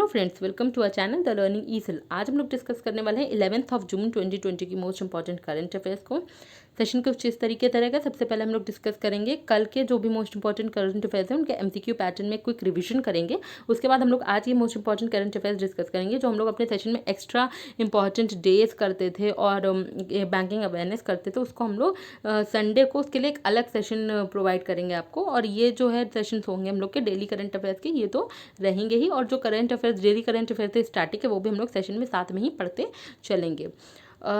Friends, welcome to our channel the learning easel. आज हम लोग डिस्कस करने वाले हैं 11 जून 2020 की मोस्ट इंपॉर्टेंट करंट अफेयर्स को। सेशन कुछ इस तरीके से रहेगा। सबसे पहले हम लोग डिस्कस करेंगे कल के जो भी मोस्ट इंपॉर्टेंट करंट अफेयर्स हैं उनके एमसीक्यू पैटर्न में क्विक रिवीजन करेंगे। उसके बाद हम लोग आज ये most important current affairs discuss करेंगे जो हम लोग अपने सेशन में एक्स्ट्रा इंपॉर्टेंट डेज करते थे और बैंकिंग अवेयरनेस करते थे, उसको हम लोग संडे को उसके लिए एक अलग सेशन प्रोवाइड करेंगे आपको। और ये जो है सेशन होंगे हम लोग के डेली करंट अफेयर्स के, ये तो रहेंगे ही। और जो current affairs daily current affairs थे स्टैटिक है, वो भी हम लोग सेशन में साथ में ही पढ़ते चलेंगे।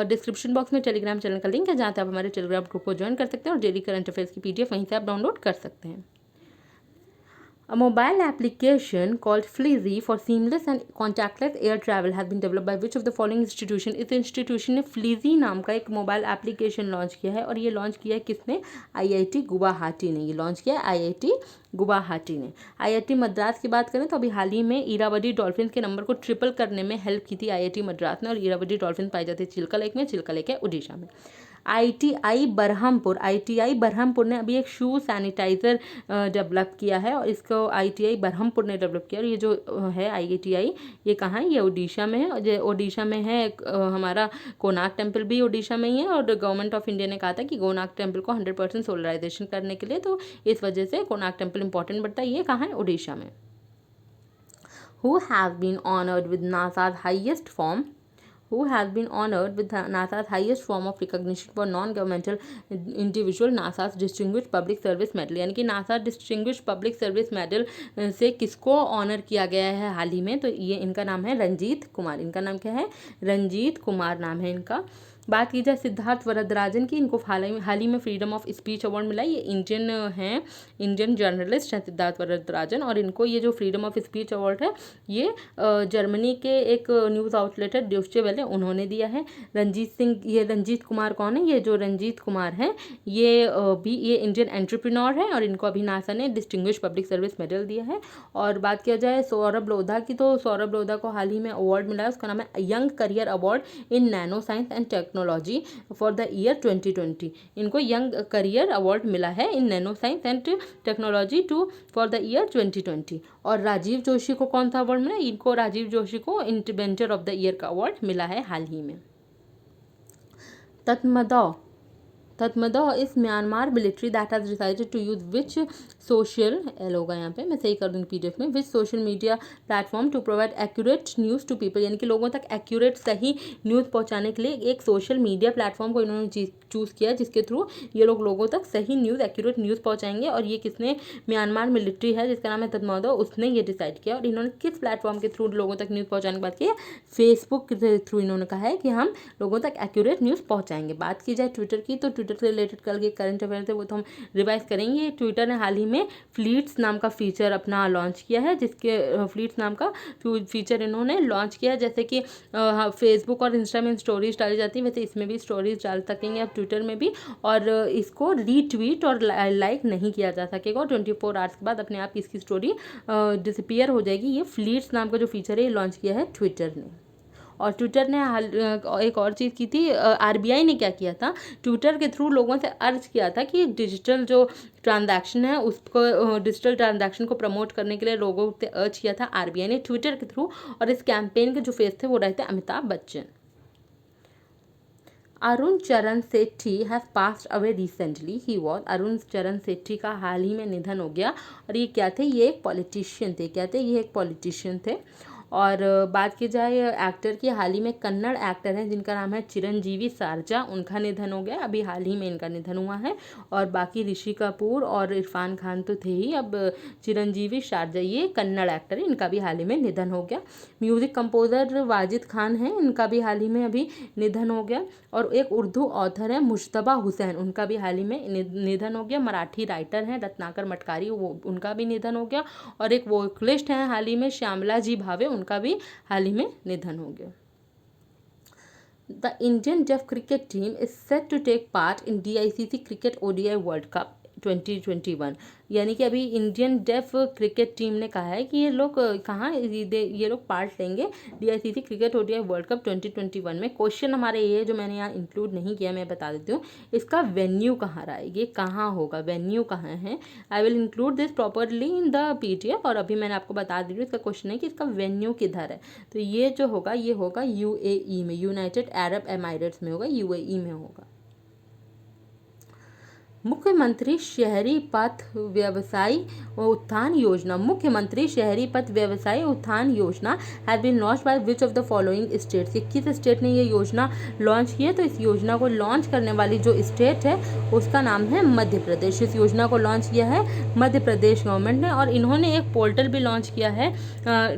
डिस्क्रिप्शन बॉक्स में टेलीग्राम चैनल का लिंक है जहाँ पे आप हमारे टेलीग्राम ग्रुप को ज्वाइन कर सकते हैं और डेली करंट अफेयर्स की पीडीएफ वहीं से आप डाउनलोड कर सकते हैं। A mobile application called Fleezy for seamless and contactless air travel has been developed by which of the following institution? इस इंस्टीट्यूशन ने फ्लीजी नाम का एक मोबाइल एप्लीकेशन लॉन्च किया है। और ये लॉन्च किया है किसने? आईआईटी गुवाहाटी ने। ये लॉन्च किया है आईआईटी गुवाहाटी ने। आईआईटी मद्रास की बात करें तो अभी हाल ही में इरावदी डॉल्फिन के नंबर को ट्रिपल करने में हेल्प की थी आईआईटी मद्रास ने। और इरावदी डॉल्फिन पाई जाती है चिल्का लेक में, चिल्का लेक है उड़ीसा में। आईटीआई बरहमपुर ने अभी एक शू सैनिटाइज़र डेवलप किया है और इसको आईटीआई बरहमपुर ने डेवलप किया। और ये जो है आईटीआई, ये कहाँ है? ये उड़ीसा में है। और उड़ीसा में है हमारा कोणार्क टेम्पल भी उड़ीसा में ही है। और गवर्नमेंट ऑफ इंडिया ने कहा था कि कोणार्क टेम्पल को 100% सोलराइजेशन करने के लिए, तो इस वजह से कोणार्क टेम्पल इंपॉर्टेंट बढ़ता है। ये कहाँ है? उड़ीसा में। Who has been honored with NASA's highest form of recognition for non-governmental individual, NASA's Distinguished Public Service Medal। यानी कि NASA distinguished public service medal से किसको ऑनर किया गया है हाल ही में? तो ये इनका नाम है रंजीत कुमार। इनका नाम क्या है? रंजीत कुमार नाम है इनका। बात की जाए सिद्धार्थ वरदराजन की, इनको हाल ही में फ्रीडम ऑफ स्पीच अवार्ड मिला। ये इंडियन हैं, इंडियन जर्नलिस्ट हैं सिद्धार्थ वरदराजन। और इनको ये जो फ्रीडम ऑफ स्पीच अवार्ड है ये जर्मनी के एक न्यूज़ आउटलेट है ड्यूचे वेले, उन्होंने दिया है। ये रंजीत कुमार कौन है? ये जो रंजीत कुमार हैं ये इंडियन एंटरप्रेन्योर है और इनको अभी नासा ने डिस्टिंग्विश्ड पब्लिक सर्विस मेडल दिया है। और बात किया जाए सौरभ लोधा की, तो सौरभ लोधा को हाल ही में अवार्ड मिला है। उसका नाम है young career award in nano science and technology for the year 2020। इनको यंग करियर अवार्ड मिला है in nano science and technology for the year 2020। और राजीव जोशी को कौन सा अवार्ड मिला? इनको राजीव जोशी को इन्वेंटर ऑफ द ईयर का अवार्ड मिला है हाल ही में। तत्मदाह इस Myanmar military that has decided to use which social, L होगा यहाँ पे, मैं सही कर दूँगी पीडीएफ में, which social media platform to provide accurate news to people. यानी कि लोगों तक एक्यूरेट सही न्यूज़ पहुँचाने के लिए एक सोशल मीडिया प्लेटफॉर्म को इन्होंने चूज़ किया जिसके थ्रू ये लोगों तक सही न्यूज़, एक्यूरेट न्यूज़ पहुँचाएंगे। और ये किसने? म्यांमार मिलिट्री है जिसका नाम है तत्मदाह, उसने ये डिसाइड किया। और इन्होंने किस प्लेटफॉर्म के थ्रू लोगों तक न्यूज़ पहुँचाने की बात की है? फेसबुक के थ्रू इन्होंने कहा है कि हम लोगों तक एक्यूरेट न्यूज़ पहुँचाएंगे। बात की जाए ट्विटर की, तो ट्विटर से रिलेटेड कल के करंट अफेयर थे वो तो हम रिवाइज करेंगे। ट्विटर ने हाल ही में फ्लीट्स नाम का फीचर अपना लॉन्च किया है, जिसके फ्लीट्स नाम का फीचर इन्होंने लॉन्च किया है। जैसे कि फेसबुक और इंस्टा में स्टोरीज डाली जाती है, वैसे इसमें भी स्टोरीज डाल सकेंगे आप ट्विटर में भी। और इसको रीट्वीट और लाइक नहीं किया जा सकेगा और 24 आवर्स के बाद अपने आप इसकी स्टोरी डिसअपीयर हो जाएगी। ये फ्लीट्स नाम का जो फीचर है ये लॉन्च किया है ट्विटर ने। और ट्विटर ने एक और चीज़ की थी, आरबीआई ने क्या किया था? ट्विटर के थ्रू लोगों से अर्ज किया था कि डिजिटल जो ट्रांजैक्शन है उसको, डिजिटल ट्रांजैक्शन को प्रमोट करने के लिए लोगों से अर्ज किया था आरबीआई ने ट्विटर के थ्रू। और इस कैंपेन के जो फेस थे वो रहे थे Amitabh Bachchan. Arun Charan Sethi has passed away recently. Arun Charan Sethi का हाल ही में निधन हो गया। और ये क्या थे? ये एक पॉलिटिशियन थे। क्या थे? ये एक पॉलिटिशियन थे। और बात की जाए एक्टर की, हाल ही में कन्नड़ एक्टर हैं जिनका नाम है चिरंजीवी सारजा, उनका निधन हो गया। अभी हाल ही में इनका निधन हुआ है। और बाकी ऋषि कपूर और इरफान खान तो थे ही, अब चिरंजीवी सारजा ये कन्नड़ एक्टर है, इनका भी हाल ही में निधन हो गया। म्यूज़िक कंपोज़र वाजिद खान हैं, इनका भी हाल ही में अभी निधन हो गया। और एक उर्दू ऑथर है मुश्तबा हुसैन, उनका भी हाल ही में निधन हो गया। मराठी राइटर हैं रत्नाकर मटकारी, वो उनका भी निधन हो गया। और एक वोकलिस्ट हैं हाल ही में श्यामला जी भावे, उनका भी हाल ही में निधन हो गया। The Indian deaf cricket team is set to take part in DICC cricket ODI world cup 2021। यानी कि अभी इंडियन डेफ क्रिकेट टीम ने कहा है कि ये लोग कहाँ ये लोग पार्ट लेंगे DICC cricket ODI world cup 2021 में। क्वेश्चन हमारे ये जो मैंने यहाँ इंक्लूड नहीं किया, मैं बता देती हूँ इसका वेन्यू कहाँ रहा है, ये कहाँ होगा, वेन्यू कहाँ है। I will include this properly in the PDF। और अभी मैंने आपको बता दी हूँ इसका क्वेश्चन है कि इसका वेन्यू किधर है। तो ये जो होगा ये होगा UAE में, यूनाइटेड अरब एमिरेट्स में होगा, UAE में होगा। मुख्यमंत्री शहरी पथ व्यवसायी उत्थान योजना, मुख्यमंत्री शहरी पथ व्यवसायी उत्थान योजना has been launch by which of the following states, किस स्टेट ने ये योजना लॉन्च की है। तो इस योजना को लॉन्च करने वाली जो स्टेट है उसका नाम है मध्य प्रदेश। इस योजना को लॉन्च किया है मध्य प्रदेश गवर्नमेंट ने। और इन्होंने एक पोर्टल भी लॉन्च किया है,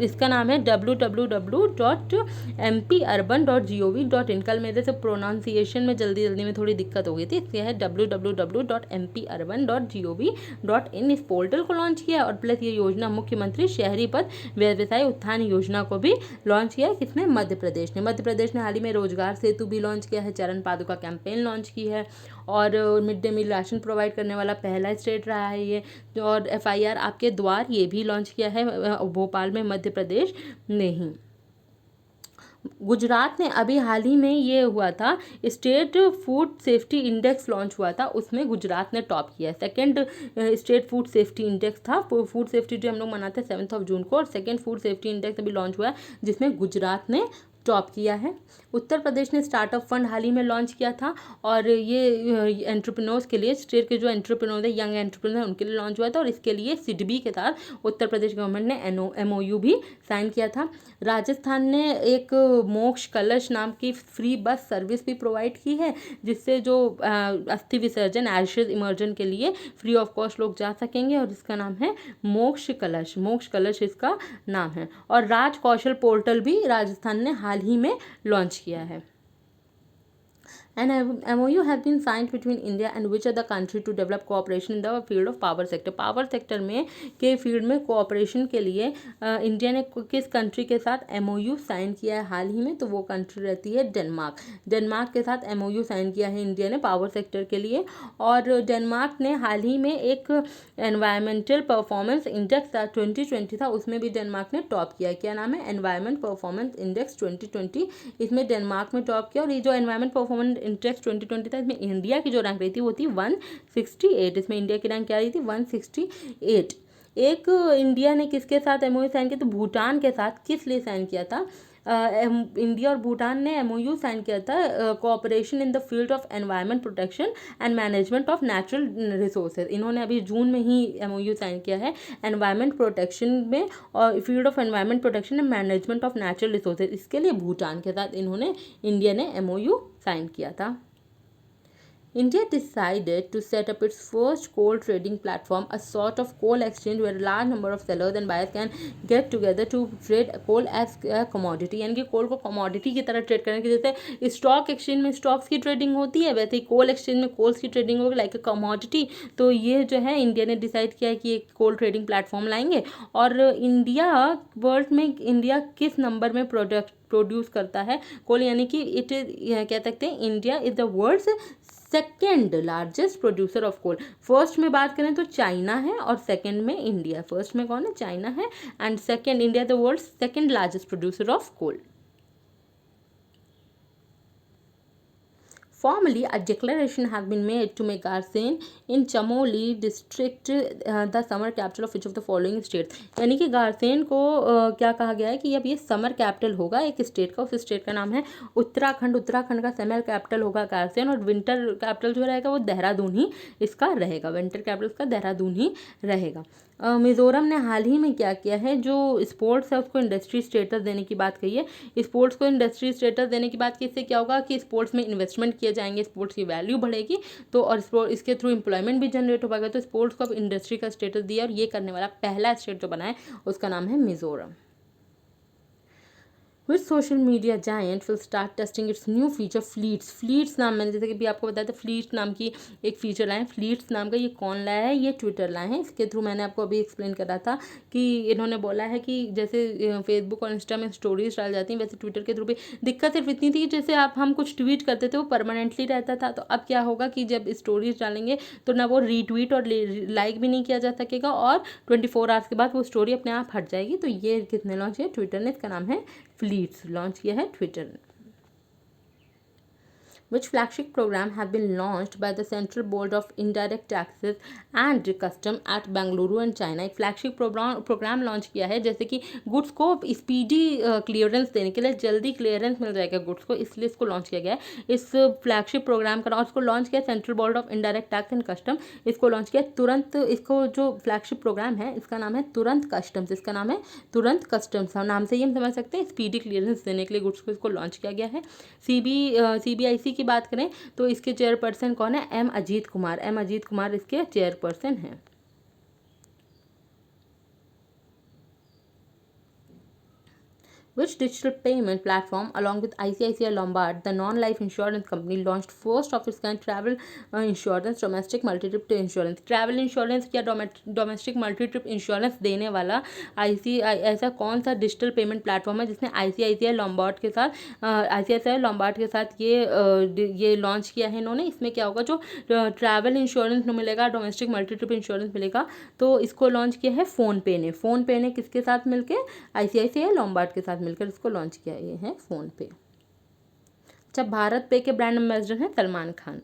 इसका नाम है www.mparban.gov.in। कल मेरे से प्रोनाउंसिएशन में जल्दी में थोड़ी दिक्कत हो गई थी, इसलिए है www.mparban.gov.in। इस पोर्टल को लॉन्च किया और प्लस ये योजना मुख्यमंत्री शहरी पथ व्यवसाय उत्थान योजना को भी लॉन्च किया है। किसने? मध्य प्रदेश ने। मध्य प्रदेश ने हाल ही में रोजगार सेतु भी लॉन्च किया है, चरण पादुका कैंपेन लॉन्च की है और mid day meal ration provide करने वाला पहला स्टेट रहा है ये। और FIR आपके द्वार ये भी लॉन्च किया है भोपाल में, मध्य प्रदेश नहीं। गुजरात ने अभी हाल ही में ये हुआ था, state food safety index launch हुआ था, उसमें गुजरात ने टॉप किया। Second state food safety index था, फूड सेफ्टी डे हम लोग मनाते हैं 7 जून को, और सेकंड फूड सेफ्टी इंडेक्स अभी लॉन्च हुआ है जिसमें गुजरात ने टॉप किया है। उत्तर प्रदेश ने स्टार्टअप फंड हाल ही में लॉन्च किया था और ये एंटरप्रेन्योर्स के लिए, स्टेट के जो एंटरप्रेन्योर है, यंग एंटरप्रेन्योर, उनके लिए लॉन्च हुआ था। और इसके लिए सिडबी के साथ उत्तर प्रदेश गवर्नमेंट ने MOU भी साइन किया था। राजस्थान ने एक मोक्ष कलश नाम की फ्री बस सर्विस भी प्रोवाइड की है, जिससे जो अस्थि विसर्जन, एशेज इमर्जन के लिए फ्री ऑफ कॉस्ट लोग जा सकेंगे, और इसका नाम है मोक्ष कलश, मोक्ष कलश इसका नाम है। और राज कौशल पोर्टल भी राजस्थान ने हाल ही में लॉन्च किया है। An MOU has been signed between India and which other country to develop cooperation in the field of power sector। Power sector में के फील्ड में कोऑपरेशन के लिए इंडिया ने किस कंट्री के साथ MOU साइन किया है हाल ही में? तो वो कंट्री रहती है डेनमार्क। डेनमार्क के साथ MOU साइन किया है इंडिया ने पावर सेक्टर के लिए। और डेनमार्क ने हाल ही में एक एनवायरमेंटल परफॉर्मेंस इंडेक्स 2020 था, उसमें भी डेनमार्क ने टॉप किया। क्या नाम है? एनवायरमेंट परफॉर्मेंस इंडेक्स 2020, इसमें डेनमार्क में टॉप किया। और ये जो एनवायरमेंट परफॉर्मेंस इंडेक्स 2020 था, इसमें इंडिया की जो रैंक रही थी वो थी 168। इसमें इंडिया की रैंक क्या रही थी? 168। एक इंडिया ने किसके साथ MOU साइन किया? तो भूटान के साथ। किस लिए साइन किया था? इंडिया और भूटान ने MOU साइन किया था cooperation in the field of environment protection and management of natural resources. इन्होंने अभी जून में ही MOU साइन किया है एनवायरनमेंट प्रोटेक्शन में और field of environment protection and management of natural resources. इसके लिए भूटान के साथ इंडिया ने MOU साइन किया था। India decided to set up its first coal trading platform, a sort of coal exchange where a large number of sellers and buyers can get together to trade coal as a commodity। यानी कि कोल को commodity की तरह trade करने की, जैसे stock exchange में stocks की ट्रेडिंग होती है, वैसे ही कोल एक्सचेंज में कोल्स की ट्रेडिंग होगी, लाइक ए कमोडिटी। तो ये जो है इंडिया ने डिसाइड किया है कि एक कोल ट्रेडिंग प्लेटफॉर्म लाएंगे। और इंडिया वर्ल्ड में, इंडिया किस नंबर में प्रोड्यूस करता है कोल? यानी कि इट इज, कह सकते हैं India is the world's second largest producer of coal. First में बात करें तो चाइना है और सेकेंड में इंडिया। फर्स्ट में कौन है? चाइना है, and second India, the world second largest producer of coal. Formally, a declaration has been made to make Garsen in Chamoli district the summer capital of which of the following states। यानी कि गारसेन को क्या कहा गया है कि अब ये समर कैपिटल होगा एक स्टेट का। उस स्टेट का नाम है उत्तराखंड। उत्तराखंड का समर कैपिटल होगा गारसेन, और विंटर कैपिटल जो रहेगा वो देहरादून ही इसका रहेगा। विंटर कैपिटल इसका देहरादून ही रहेगा। मिज़ोरम ने हाल ही में क्या किया है, जो स्पोर्ट्स है उसको इंडस्ट्री स्टेटस देने की बात कही है। स्पोर्ट्स को इंडस्ट्री स्टेटस देने की बात की, इससे क्या होगा कि स्पोर्ट्स में इन्वेस्टमेंट किए जाएंगे, स्पोर्ट्स की वैल्यू बढ़ेगी, तो और इसके थ्रू एम्प्लॉयमेंट भी जनरेट हो पाएगा। तो स्पोर्ट्स को अब इंडस्ट्री का स्टेटस दिया, और ये करने वाला पहला स्टेट जो बना है उसका नाम है Mizoram. Which social media giant will start testing its new feature fleets. Fleets नाम, मैंने जैसे कि भी आपको बताया था, फ्लीट्स नाम की एक फीचर लाए। फ्लीट्स नाम का ये कौन लाया है? ये ट्विटर लाए हैं। इसके थ्रू मैंने आपको अभी एक्सप्लेन करा था कि इन्होंने बोला है कि जैसे फेसबुक और इंस्टा में स्टोरीज डाल जाती हैं, वैसे ट्विटर के थ्रू भी। दिक्कत सिर्फ इतनी थी कि जैसे हम कुछ ट्वीट करते थे वो परमानेंटली रहता था, तो अब क्या होगा कि जब स्टोरीज डालेंगे तो ना वो रीट्वीट और लाइक भी नहीं किया जा सकेगा, और 24 आवर्स के बाद वो स्टोरी अपने आप हट जाएगी। तो ये किसने लॉन्च किया? ट्विटर ने। इसका नाम है फ्लीट्स, लॉन्च किया है ट्विटर ने। Which flagship program have been launched by the Central Board of Indirect Taxes and Custom at Bengaluru and China। एक फ्लैगशिप प्रोग्राम लॉन्च किया है, जैसे कि गुड्स को स्पीडी क्लियरेंस देने के लिए, जल्दी क्लियरेंस मिल जाएगा गुड्स को, इसलिए इसको लॉन्च किया गया है। इस फ्लैगशिप प्रोग्राम का उसको लॉन्च किया central board of indirect tax and custom, इसको लॉन्च किया तुरंत। इसको जो फ्लैगशिप प्रोग्राम है इसका नाम है तुरंत कस्टम्स। इसका नाम है तुरंत कस्टम्स, नाम से ही हम समझ सकते हैं स्पीडी क्लियरेंस देने के लिए गुड्स को इसको लॉन्च किया गया है। CBIC की बात करें तो इसके चेयरपर्सन कौन है? एम अजीत कुमार। एम अजीत कुमार इसके चेयरपर्सन हैं। Which digital payment platform, along with ICICI Lombard, the non-life insurance company, launched first of its kind travel insurance, domestic multi-trip insurance? Travel insurance या डोमेस्टिक मल्टी ट्रिप इंश्योरेंस देने वाला ऐसा कौन सा digital payment platform है जिसने ICICI Lombard के साथ ये लॉन्च किया है इन्होंने? इसमें क्या होगा, जो ट्रैवल इंश्योरेंस मिलेगा, डोमेस्टिक मल्टी ट्रिप इंश्योरेंस मिलेगा, तो इसको लॉन्च किया है फ़ोनपे ने। फ़ोनपे ने किसके साथ मिलकर? ICICI लॉम्बार्ड के साथ मिलकर इसको लॉन्च किया। ये है फोन पे। अच्छा, भारत पे के ब्रांड एम्बेसडर हैं Salman Khan.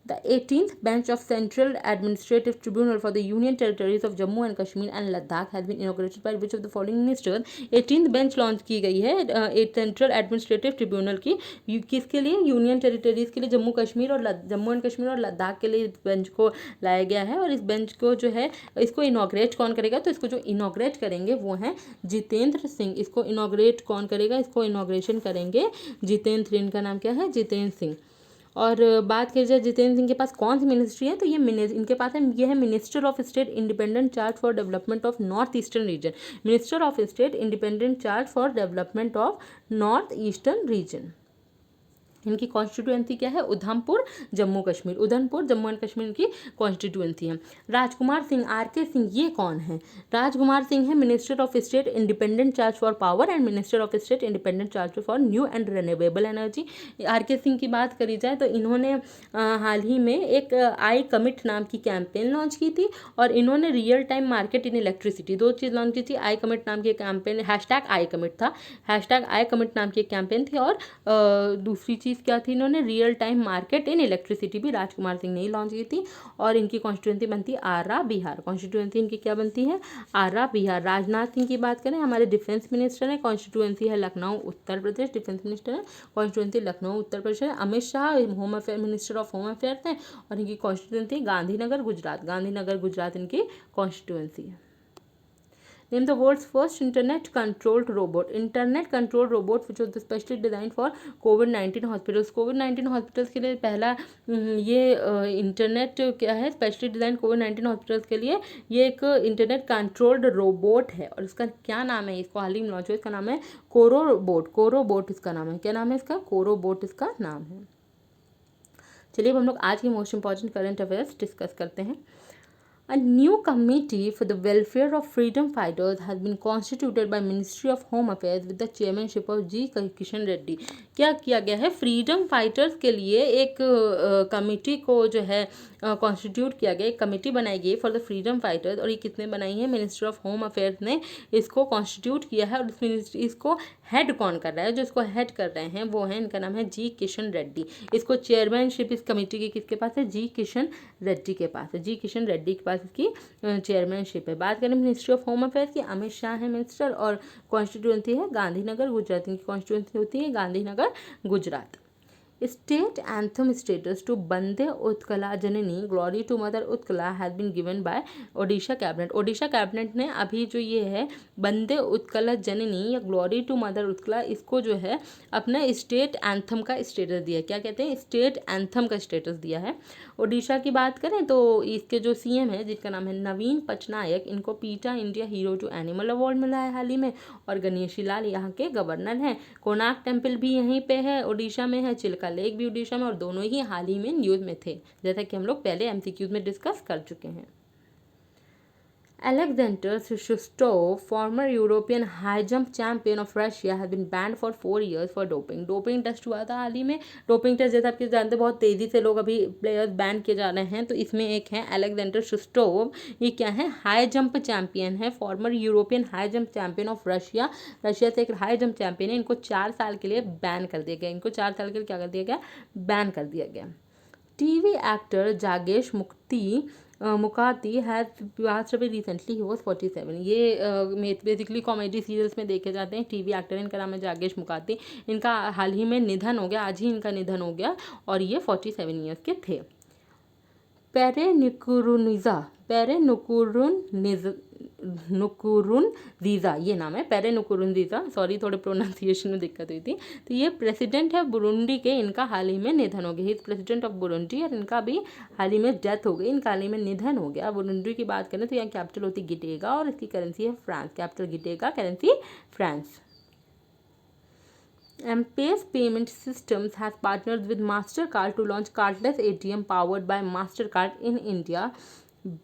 The 18th bench of Central Administrative Tribunal for the Union Territories of Jammu and Kashmir and Ladakh has been inaugurated by which of the following ministers? 18th bench launch की गई है central administrative tribunal की। किसके लिए? Union territories के लिए, Jammu and Kashmir और लद्दाख के लिए इस बेंच को लाया गया है। और इस बेंच को जो है, इसको इनॉग्रेट कौन करेगा? तो इसको जो इनॉग्रेट करेंगे वो हैं जितेंद्र सिंह। इसको इनॉग्रेट कौन करेगा? इसको इनॉग्रेशन करेंगे जितेंद्र। इनका नाम क्या है? जितेंद्र सिंह। और बात की जाए जितेंद्र सिंह के पास कौन सी मिनिस्ट्री है, तो ये इनके पास है, ये है minister of state independent charge for development of north eastern region. Minister of state independent charge for development of north eastern region. इनकी कॉन्स्टिट्यूएंसी क्या है? उधमपुर जम्मू कश्मीर। उधमपुर जम्मू एंड कश्मीर की कॉन्स्टिट्यूएंसी है। राजकुमार सिंह, RK सिंह, ये कौन है? राजकुमार सिंह है minister of state independent charge for power and minister of state independent charge for new and renewable energy. RK Singh की बात करी जाए तो इन्होंने हाल ही में एक आई कमिट नाम की कैंपेन लॉन्च की थी, और इन्होंने real time market in electricity, दो चीज़ लॉन्च की थी। आई कमिट नाम की कैंपेन, #iCommit था, #iCommit नाम की एक कैंपेन थी, और दूसरी चीज़ क्या थी, इन्होंने real time market in electricity भी राजकुमार सिंह ने ही लॉन्च की थी। और इनकी कॉन्स्टिट्यूएंसी बनती है आरा बिहार। कॉन्स्टिट्यूएंसी इनकी क्या बनती है? आरा बिहार। राजनाथ सिंह की बात करें, हमारे डिफेंस मिनिस्टर है, कॉन्स्टिट्यूएंसी है लखनऊ उत्तर प्रदेश। डिफेंस मिनिस्टर है, कॉन्स्टिट्यूएंसी लखनऊ उत्तर प्रदेश है। Amit Shah home affair minister of home affairs हैं, और इनकी कॉन्स्टिट्यूएंसी गांधीनगर गुजरात। गांधीनगर गुजरात इनकी कॉन्स्टिट्यूएंसी है। Name the world's first internet-controlled robot. Internet-controlled robot which was specially designed for COVID-19 hospitals. COVID-19 hospitals के लिए पहला ये इंटरनेट क्या है, स्पेशली डिज़ाइन COVID-19 हॉस्पिटल्स के लिए। ये एक इंटरनेट कंट्रोल्ड रोबोट है, और इसका क्या नाम है? इसको हाल ही में लॉन्च हुआ, इसका नाम है कोरोबोट। कोरोबोट इसका नाम है। क्या नाम है इसका? कोरोबोट इसका नाम है। चलिए अब हम लोग आज के most important current affairs discuss करते हैं। A new committee for the welfare of freedom fighters has been constituted by Ministry of Home Affairs with the chairmanship of G. Kishan Reddy। क्या किया गया है? फ्रीडम फाइटर्स के लिए एक committee को जो है कॉन्स्टिट्यूट किया गया, एक कमेटी बनाई गई फॉर द फ्रीडम फाइटर्स, और ये किसने बनाई है? मिनिस्टर ऑफ होम अफेयर्स ने इसको कॉन्स्टिट्यूट किया है। और इसको हेड कौन कर रहा है? जो इसको हेड कर रहे हैं वो हैं, इनका नाम है G. किशन रेड्डी। इसको चेयरमैनशिप इस कमेटी की किसके पास है? G. किशन रेड्डी के पास है। G. किशन रेड्डी के पास इसकी चेयरमैनशिप है। बात करें मिनिस्ट्री ऑफ होम अफेयर्स की, अमित शाह है मिनिस्टर, और कॉन्स्टिट्यूएंसी है गांधीनगर गुजरात। इनकी कॉन्स्टिट्यूएंसी होती है Gandhinagar Gujarat. State anthem status to Vande Utkala Janani glory to mother Utkala has been given by Odisha cabinet. Odisha cabinet ने अभी जो ये है वंदे उत्कला जननी या ग्लोरी टू मदर उत्कला, इसको जो है अपना स्टेट एंथम का स्टेटस दिया। क्या कहते हैं? स्टेट एंथम का स्टेटस दिया है। ओडिशा की बात करें तो इसके जो सीएम है जिसका नाम है नवीन पटनायक, इनको PETA India hero to animal award मिला है हाल ही में, और गणेशी लाल यहाँ के गवर्नर हैं। कोणार्क टेम्पल भी यहीं पे है, ओडिशा में है। चिल्का लेक भी ओडिशा में, और दोनों ही हाल ही में न्यूज़ में थे, जैसा कि हम लोग पहले एमसीक्यूज में डिस्कस कर चुके हैं। Alexander Shustov, former European high jump champion of Russia, has been banned for 4 years for doping. Doping test हुआ था हाल ही में। डोपिंग टेस्ट जैसा आप जानते हैं बहुत तेज़ी से लोग अभी प्लेयर्स बैन किए जा रहे हैं, तो इसमें एक है अलेक्जेंडर शुस्टोव। ये क्या है? हाई जंप चैंपियन है, farmer European high jump champion of Russia. Russia से एक हाई जंप चैंपियन है। इनको 4 साल के लिए बैन कर दिया गया। इनको 4 साल के लिए क्या कर दिया गया? बैन कर दिया गया। टीवी एक्टर जागेश Mukati has passed away recently, he was 47। ये बेसिकली कॉमेडी सीरियल्स में देखे जाते हैं। टीवी एक्टर, इनका नाम है जागेश मुकाती। इनका हाल ही में निधन हो गया, आज ही इनका निधन हो गया, और ये 47 ईयर्स के थे। पेरेनुकुरुनजीजा ये नाम है, पेरेनुकुरुनजीजा। सॉरी, थोड़े प्रोनाउंसिएशन में दिक्कत हुई थी। तो ये प्रेसिडेंट है बुरुंडी के, इनका हाल ही में निधन हो गया। ही प्रेसिडेंट ऑफ बुरुंडी, और इनका भी हाल ही में डेथ हो गई, इनका हाल ही में निधन हो गया। बुरुंडी की बात करें तो यहाँ कैपिटल होती गिटेगा, और इसकी करेंसी है franc. Capital Gitega, currency franc. M-Pesa Payment Systems has partnered with MasterCard to launch cardless ATM powered by MasterCard in India,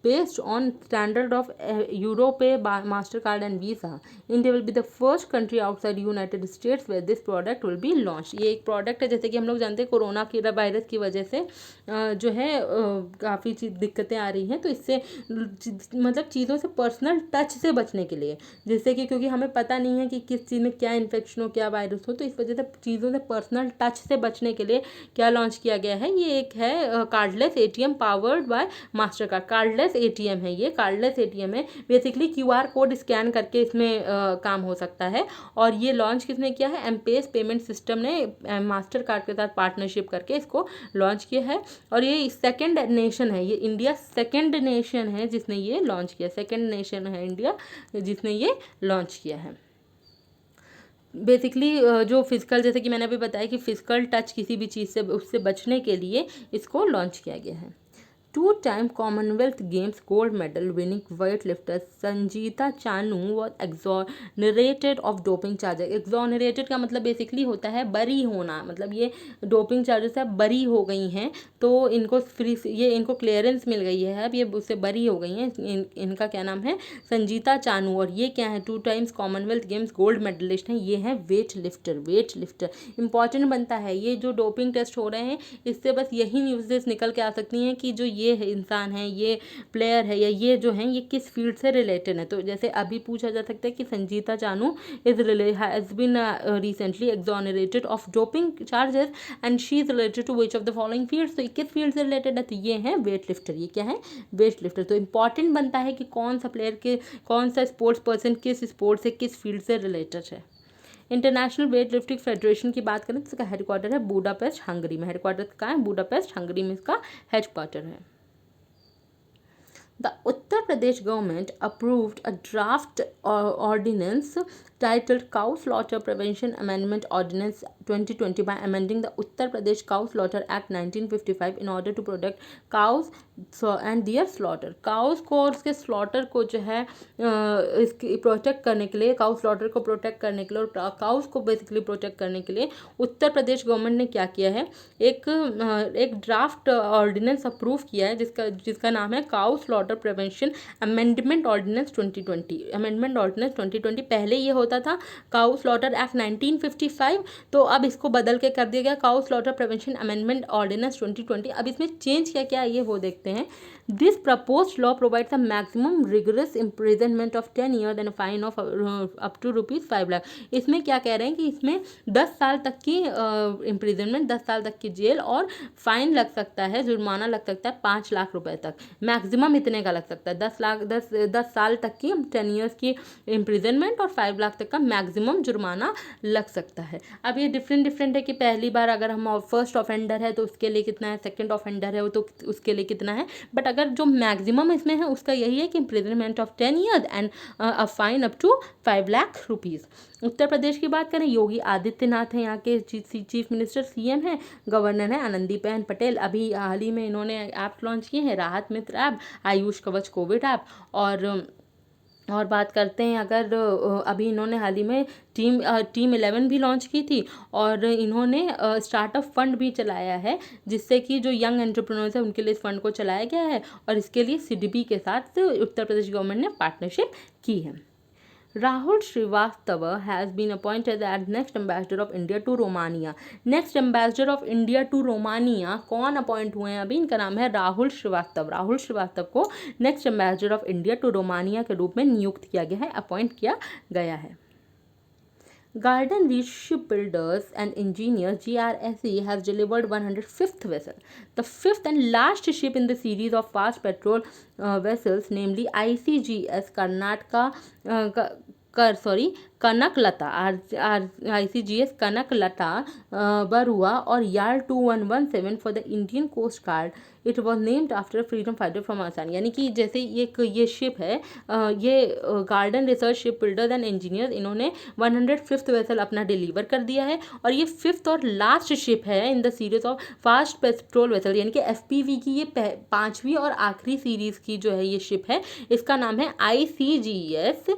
based on standard of Europay, MasterCard and Visa. India will be the first country outside United States where this product will be launched. ये एक product है, जैसे कि हम लोग जानते हैं corona की वायरस की वजह से जो है काफ़ी दिक्कतें आ रही हैं, तो इससे मतलब चीज़ों से पर्सनल टच से बचने के लिए, जिससे कि क्योंकि हमें पता नहीं है कि किस चीज़ में क्या इन्फेक्शन हो, क्या वायरस हो, तो इस वजह से चीज़ों से पर्सनल टच से बचने के लिए क्या लॉन्च किया गया है? ये एक है cardless ATM powered by Mastercard. Cardless ATM है, ये कार्डलेस ATM है। बेसिकली QR कोड स्कैन करके इसमें काम हो सकता है, और ये लॉन्च किसने किया है? M-Pesa पेमेंट सिस्टम ने मास्टर कार्ड के साथ पार्टनरशिप करके इसको लॉन्च किया है। और ये सेकंड नेशन है, ये इंडिया सेकंड नेशन है जिसने ये लॉन्च किया। सेकंड नेशन है इंडिया जिसने ये लॉन्च किया है। बेसिकली जो फिजिकल, जैसे कि मैंने अभी बताया कि फिजिकल टच किसी भी चीज़ से उससे बचने के लिए इसको लॉन्च किया गया है। 2-time Commonwealth games gold medal winning weight lifter Sanjita Chanu was exonerated of doping charges. Exonerated का मतलब बेसिकली होता है बरी होना, मतलब ये डोपिंग चार्जेस से बरी हो गई हैं, तो इनको फ्री, ये इनको क्लियरेंस मिल गई है, अब ये उससे बरी हो गई हैं। इनका क्या नाम है? संजीता चानू। और ये क्या है? 2 times commonwealth games gold medallist हैं। ये है weight lifter. Weight lifter important बनता है। ये जो डोपिंग टेस्ट हो रहे हैं, इससे बस यही न्यूज़ निकल के आ सकती हैं कि जो ये इंसान है, ये प्लेयर है, या ये जो हैं ये किस फील्ड से रिलेटेड है। तो जैसे अभी पूछा जा सकता है कि Sanjita Chanu has been recently exonerated of doping charges and she is related to which of the following fields. तो किस फील्ड से रिलेटेड है? तो ये है वेट लिफ्टर। ये क्या है? Weight lifter. तो इंपॉर्टेंट बनता है कि कौन सा प्लेयर के, कौन सा स्पोर्ट्स पर्सन किस स्पोर्ट से, किस फील्ड से रिलेटेड है। इंटरनेशनल वेट लिफ्टिंग फेडरेशन की बात करें तो इसका हेडक्वार्टर है बुडापेस्ट, हंगरी में। हेडक्वार्टर कहाँ है? बुडापेस्ट, हंगरी में इसका हेडक्वार्टर है। The Uttar Pradesh government approved a draft ordinance titled Cow Slaughter Prevention Amendment Ordinance 2020 by amending the Uttar Pradesh Cow Slaughter Act 1955 in order to protect cows and their slaughter. Cows को और उसके slaughter को जो है इसकी protect करने के लिए, काउ स्लॉटर को प्रोटेक्ट करने के लिए और काउस को बेसिकली प्रोटेक्ट करने के लिए उत्तर प्रदेश गवर्नमेंट ने क्या किया है? एक ड्राफ्ट ऑर्डिनेंस अप्रूव किया है जिसका नाम है cow slaughter prevention amendment ordinance 2020। Amendment ordinance 2020 पहले ये होता था काउ स्लॉटर एक्ट 1955, तो अब इसको बदल के कर दिया गया cow slaughter prevention amendment ordinance 2020। अब इसमें चेंज क्या क्या है ये वो देखते हैं। This proposed law provides a maximum rigorous imprisonment of 10 year and fine of up to ₹5 lakh. इसमें क्या कह रहे हैं कि इसमें 10 साल तक की इम्प्रिजनमेंट, 10 साल तक की जेल और फाइन लग सकता है, जुर्माना लग सकता है 5 लाख रुपए तक, मैक्सिमम इतने का लग सकता है। 10 साल तक की 10 ईयर्स की इम्प्रिजनमेंट और 5 लाख तक का मैक्सिमम जुर्माना लग सकता है। अब ये डिफरेंट है कि पहली बार अगर हम फर्स्ट ऑफेंडर है तो उसके लिए कितना है, सेकंड ऑफेंडर है तो उसके लिए कितना है, बट अगर जो मैक्सिमम इसमें है उसका यही है कि imprisonment of 10 years and a fine up to 5 lakh rupees. Uttar Pradesh की बात करें, योगी आदित्यनाथ हैं यहाँ के चीफ मिनिस्टर, सीएम हैं, गवर्नर हैं आनंदीबेन पटेल। अभी हाल ही में इन्होंने ऐप लॉन्च किए हैं, राहत मित्र ऐप, आयुष कवच कोविड ऐप। और बात करते हैं अगर अभी इन्होंने हाल ही में टीम 11 भी लॉन्च की थी और इन्होंने स्टार्टअप फंड भी चलाया है, जिससे कि जो यंग एंटरप्रेन्योर्स है उनके लिए इस फंड को चलाया गया है और इसके लिए सिडबी के साथ उत्तर प्रदेश गवर्नमेंट ने पार्टनरशिप की है। Rahul Srivastava has been appointed as next ambassador of India to Romania. Next ambassador of India to Romania कौन अपॉइंट हुए हैं? अभी इनका नाम है राहुल श्रीवास्तव। राहुल श्रीवास्तव को next ambassador of India to Romania के रूप में नियुक्त किया गया है, अपॉइंट किया गया है। Garden Reach Shipbuilders and Engineers GRSE has delivered 105th vessel, the fifth and last ship in the series of fast patrol vessels, namely ICGS Kanaklata ICGS Kanaklata Barua और yard 2117 for the Indian coast guard. It was named after freedom fighter from Assam. यानी कि जैसे ये ship है, ये garden research ship builders and engineer, इन्होंने 105th vessel अपना deliver कर दिया है और ये 5th और लास्ट शिप है in the series of fast patrol vessel, यानी कि FPV की ये 5वीं और आखिरी सीरीज की जो है ये शिप है। इसका नाम है ICGS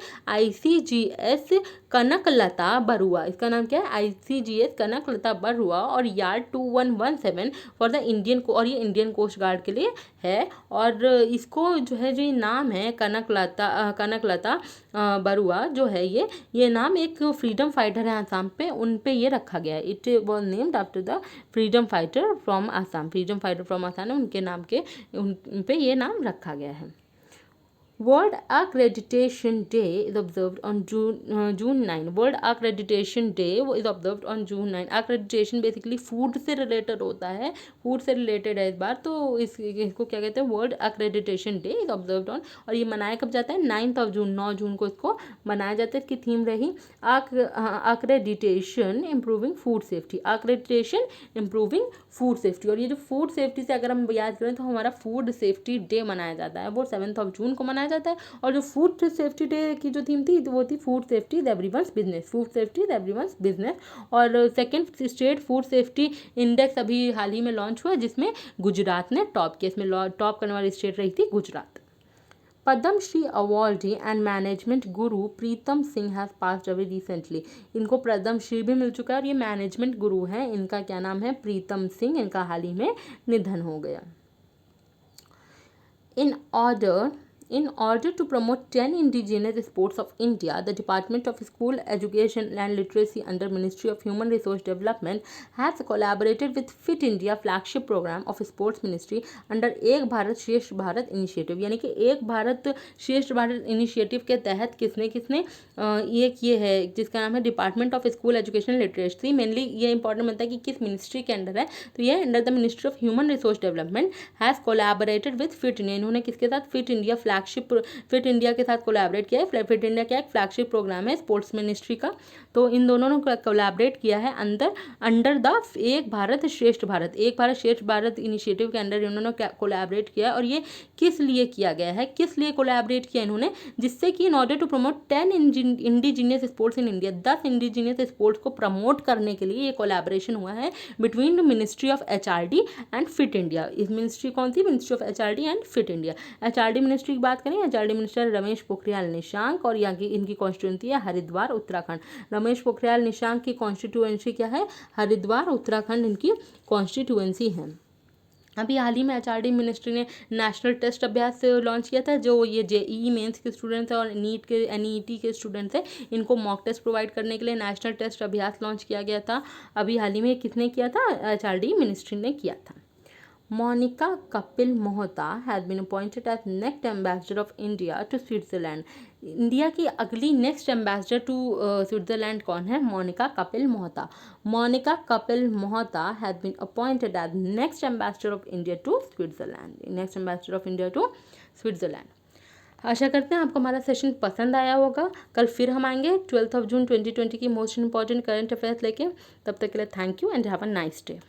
कनकलता बरुआ। इसका नाम क्या है? ICGS कनकलता बरुआ और यार्ड 2117 फॉर द इंडियन, और ये इंडियन कोस्ट गार्ड के लिए है। और इसको जो है जो ये नाम है कनकलता बरुआ जो है ये नाम एक फ्रीडम फाइटर है आसाम पे, उन पे ये रखा गया है। It was named after the freedom fighter from Assam. Freedom fighter from Assam उनके नाम के उन पे ये नाम रखा गया है। World Accreditation Day is observed on June 9. World Accreditation Day is observed on June 9. Accreditation basically food से रिलेटेड होता है, फूड से रिलेटेड है इस बार, तो इसको क्या कहते हैं? World accreditation day is observed on. और ये मनाया कब जाता है? 9 जून, 9 जून को इसको मनाया जाता है। इसकी थीम रही accreditation improving food safety. Accreditation improving food safety. और ये जो फूड सेफ्टी से अगर हम याद करें तो हमारा फूड सेफ्टी डे मनाया जाता है, वो 7 जून को मनाया जाता है। और जो फूड सेफ्टी डे की जो थीम थी वो थी food safety is everyone's business. Food safety is everyone's business. और second state food safety index अभी हाल ही में लॉन्च हुआ, जिसमें गुजरात ने टॉप किया। इसमें टॉप करने वाली स्टेट रही थी Gujarat. Padma Shri awardee and management guru Pritam Singh has passed away recently. इनको पद्म श्री भी मिल चुका है और ये मैनेजमेंट गुरु हैं। इनका क्या नाम है? प्रीतम सिंह। इनका हाल ही में निधन हो गया। In order to promote 10 indigenous sports of India, the Department of School Education and Literacy under Ministry of Human Resource Development has collaborated with Fit India flagship program of Sports Ministry under एक भारत श्रेष्ठ Bharat initiative. यानी कि एक भारत श्रेष्ठ Bharat initiative के तहत किसने एक ये है जिसका नाम है department of school education literacy. Mainly ये इंपॉर्टेंट बनता है कि किस मिनिस्ट्री के अंडर है, तो ये under the ministry of human resource development has collaborated with fit India. इन्होंने किसके साथ? फिट इंडिया फिट इंडिया के साथ कोलैबोरेट किया है। फिट इंडिया क्या एक फ्लैगशिप प्रोग्राम है स्पोर्ट्स मिनिस्ट्री का, तो इन दोनों ने कोलैबोरेट किया है अंडर द एक भारत श्रेष्ठ भारत इनिशिएटिव के अंडर इन्होंने कोलैबोरेट किया है। और ये किस लिए किया गया है, किस लिए कोलैबोरेट किया इन्होंने? जिससे कि in order to promote 10 indigenous sports in India, 10 indigenous sports को प्रमोट करने के लिए ये कोलैबोरेशन हुआ है between ministry of HRD and fit India. इस मिनिस्ट्री कौन सी? Ministry of HRD and fit India. HRD ministry की बात करें, HRD मिनिस्टर रमेश पोखरियाल निशंक, और यहाँ की इनकी कॉन्स्टिट्यूएंसी है हरिद्वार उत्तराखंड। रमेश पोखरियाल निशंक की कॉन्स्टिट्यूएंसी क्या है? हरिद्वार उत्तराखंड इनकी कॉन्स्टिट्यूएंसी है। अभी हाल ही में HRD मिनिस्ट्री ने नेशनल टेस्ट अभ्यास लॉन्च किया था। जो ये JEE मेंस के स्टूडेंट्स हैं और नीट के NEET के स्टूडेंट्स हैं, इनको मॉक टेस्ट प्रोवाइड करने के लिए नेशनल टेस्ट अभ्यास लॉन्च किया गया था। अभी हाल ही में किसने किया था? HRD मिनिस्ट्री ने किया था। Monika Kapil Mohta has been appointed as next ambassador of India to Switzerland. India की अगली नेक्स्ट एम्बेसडर टू स्विट्ज़रलैंड कौन है? Monika Kapil Mohta. Monika Kapil Mohta has been appointed as next ambassador of India to Switzerland. Next ambassador of India to Switzerland. आशा करते हैं आपको हमारा सेशन पसंद आया होगा। कल फिर हम आएंगे 12 जून 2020 की मोस्ट इंपॉर्टेंट करंट अफेयर्स लेके। तब तक के लिए thank you and have a nice day.